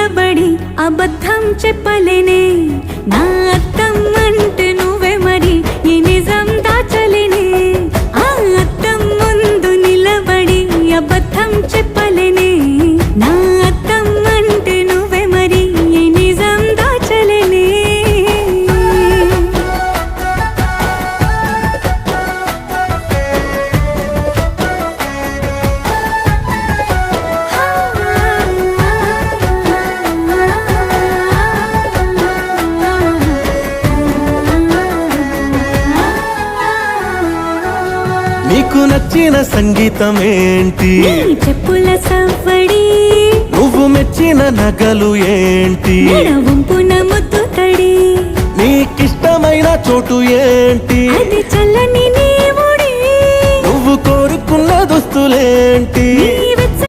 నిలబడి అబద్ధం చెప్పలేనే నా అద్దం అంటే నువ్వే మరి ఈ నిజం దాచలేనే ఆ అద్దం ముందు నిలబడి అబద్ధం చెప్పలేనే నా అద్దం అంటే నువ్వే మరి ఈ నిజం దాచలేనే నీకు నచ్చిన సంగీతం ఏంటి నీ చెప్పుల సవ్వడి నువ్వు మెచ్చిన నగలు ఏంటి వంపున ముద్దు తడి నీకిష్టమైన చోటు ఏంటి అది చల్లని నీ ఒడి నువ్వు కోరుకున్న దుస్తులేంటి నీ